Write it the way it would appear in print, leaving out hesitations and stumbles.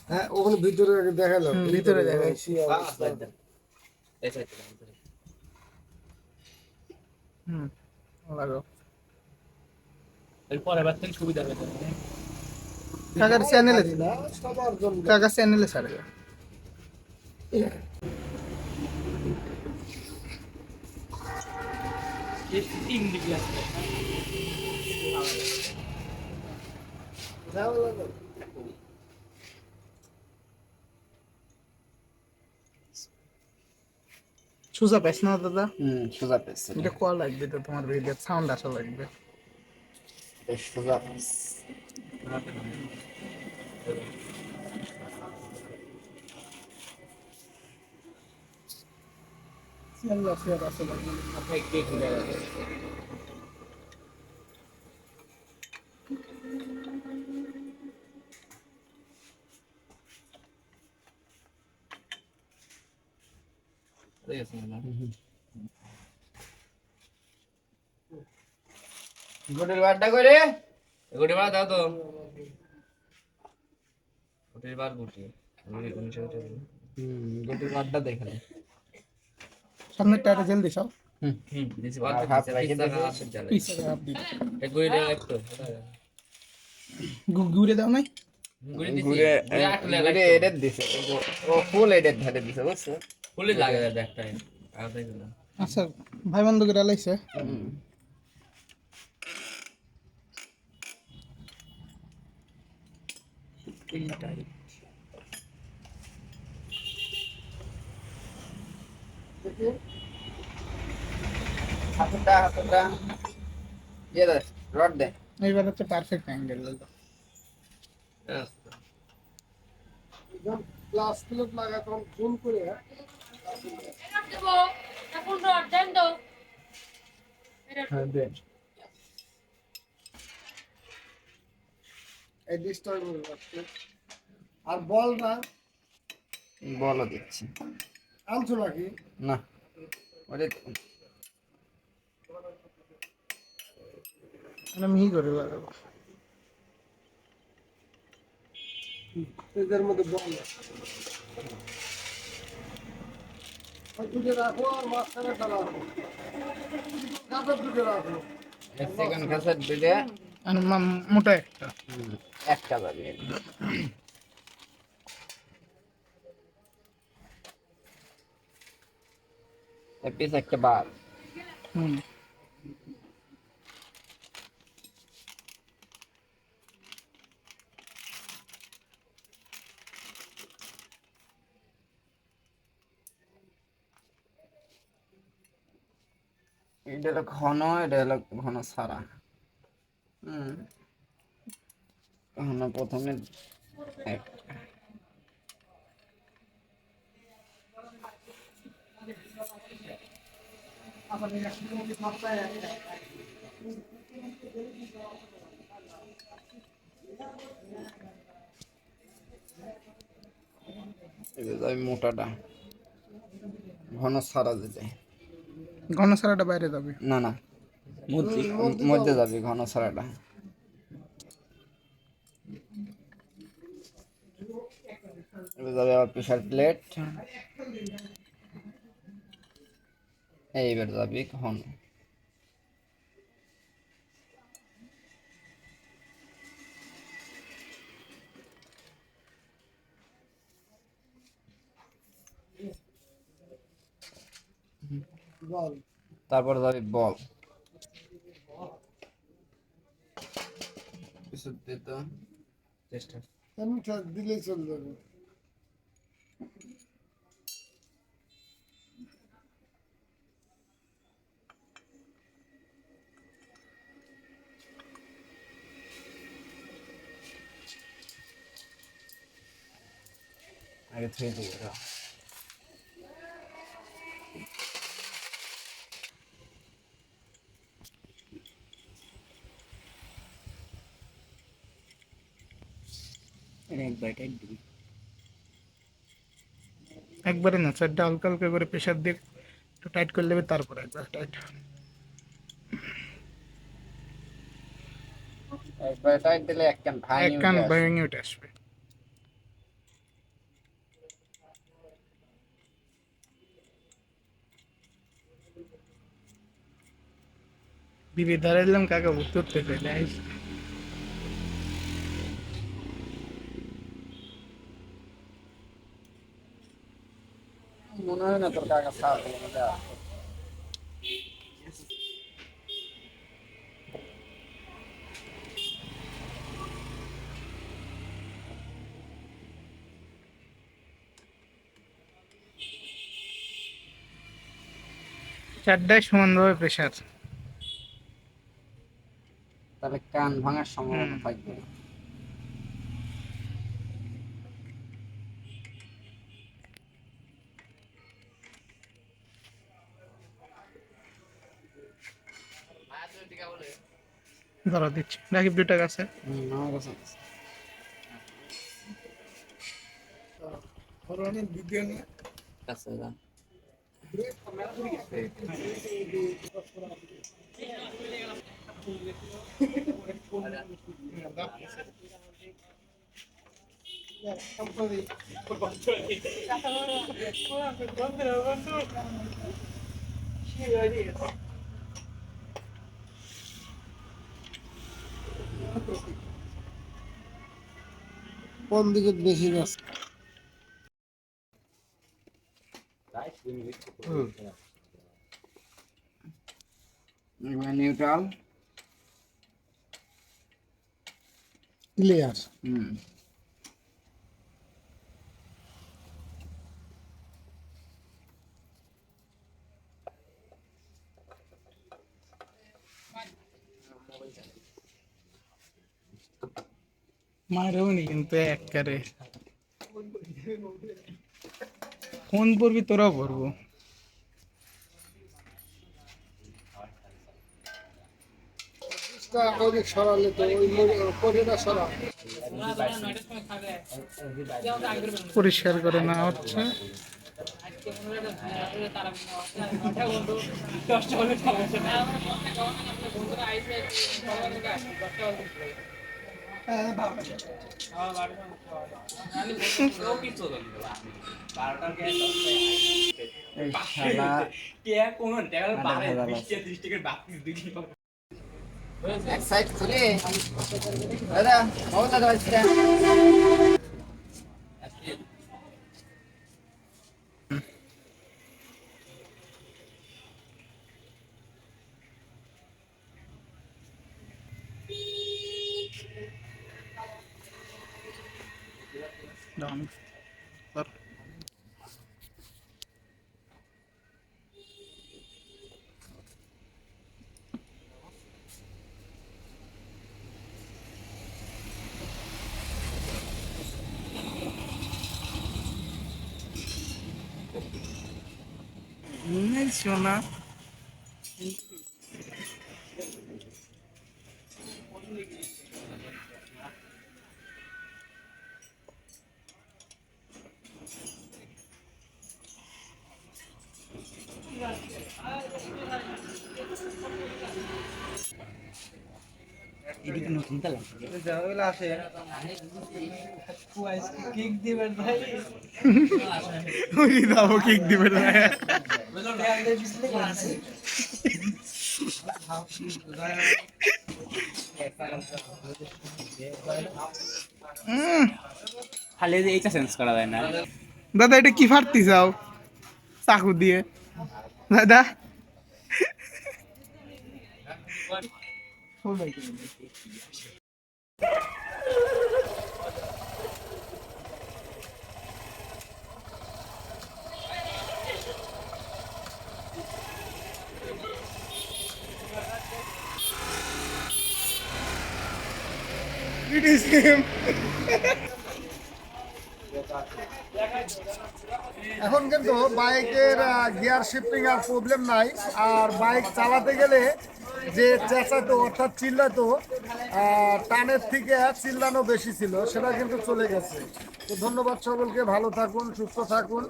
হ্যাঁ ওখানে ভিতরে দেখালো, ভিতরে দেখাই। লাগাও। এরপর এবার থেকে সুবিধা হবে। কাকার চ্যানেলে না সবার জন্য। কাকার চ্যানেলে ছাড়ে। তিন ডিগ্রি আছে। সোজা পেছ না দাদা? সোজা পেস এটা কোয়া লাগবে তো, তোমার ভিডিও সাউন্ড আসা লাগবে। সোজা পেস। আল্লাহ ফের আসা লাগবে। আপনাকে কে ঘুরে গেছে? গুটির বারটা করে গুটি বার দাও তো। গুটির বার গুটি। গুটির বারটা দেখে নে। সামনে টায়ারে জেল দিছাও। দিছি আর বার হাফ দিছি রেখে পিছটা দিয়েছিস? জ্বালাই। পিছে হাত দিই। এক গুটি দাও একটু। ঘুরে দাও নাই? গুটি দিছি। ঘুরে গুটি আটলে ঘুরে রাখতো। এডেট দিছে, কিন্তু ও ফুল এডেট ধরে দিছে, বুঝছো? ফুলি লাগে একটা। আর তাই না। আচ্ছা ভাই বন্ধু করে লাইছে। হাতটা ইয়ে দে, রড দে। এইবার হচ্ছে পারফেক্ট অ্যাঙ্গেল হলো। প্লাস প্লেট লাগা তখন জুম করে এই ডিস্টার্ব করবে। আর বল না বলো দিচ্ছি আনছো নাকি? না, ওরে মানে মিহি করে লাগাবো। এদের মধ্যে বল দুটো রাখো আর মাঝখানে চালাও, কাপড় দুটো রাখো। সেকেন্ড ক্যাসেট দিলে আর মোটা একটা। একটা যাবে। পিস একটা বার। হুম। এটা হলো ঘন, এটা হলো ঘন সারা। ঘন প্রথমে একটা। এটা যাবে মোটাটা, ঘন সারা যেতে। ঘন সারাটা বাইরে যাবে। না না, মধ্যে যাবে ঘন সারাটা। এবার যাবে আবার প্রেসার প্লেট, এইবার যাবে ঘন। বল তারপর যাবে বল। কিছু দিত চেষ্টা। এমনি দিলেই চলে যাবে। আগে থুয়ে দিবে। একবারে না, চারটা হালকা হালকা করে প্রেশার দিয়ে একটু টাইট করে নেবে, তারপর একবার টাইট। একবার টাইট দিলে এক কান ভাঙি এক উঠে কান আসে। ভেঙে উঠে আসবে। বিড়ি ধরাইলাম কাকা ভর্তি করতে চাইলে মনে হয় না তোর কাকা সাথে মজা। চারটায় সমানভাবে প্রেশার। তাহলে কান ভাঙার হুম। সম্ভাবনা থাকবে। ধরা দিচ্ছি রাকিব 2 টাকা আছে। আমার কাছে আছে। ফরওয়ার্ডের ভিডিও নিয়ে আচ্ছা যা কোন দিকে বেশি গাছ? এবার নিউট্রাল। ক্লিয়ার। হুম। মারেও নি কিন্তু একবারে ফোন পড়বি তোরাও পড়বো। ওদিক সরালে তো ওই কোটিটা সরা। পরিষ্কার করে না হচ্ছে। এই শালা এক সাইড খুলে দাদা মজা দাদা। ডাউন কর। সোনা এদিকে নতুন তালা ওই দাও কিক দিবে না। খালি এইটা চেঞ্জ করা যায় না দাদা এটা কি ফাটতি যাও চাকু দিয়ে দাদা। It is him. এখন কিন্তু বাইকের গিয়ার শিফটিং আর প্রবলেম নাই। আর বাইক চালাতে গেলে যে চেঁচাতো অর্থাৎ চিল্লাতো, টানের থেকে চিল্লানো বেশি ছিল, সেটা কিন্তু চলে গেছে। তো ধন্যবাদ সকলকে, ভালো থাকুন, সুস্থ থাকুন।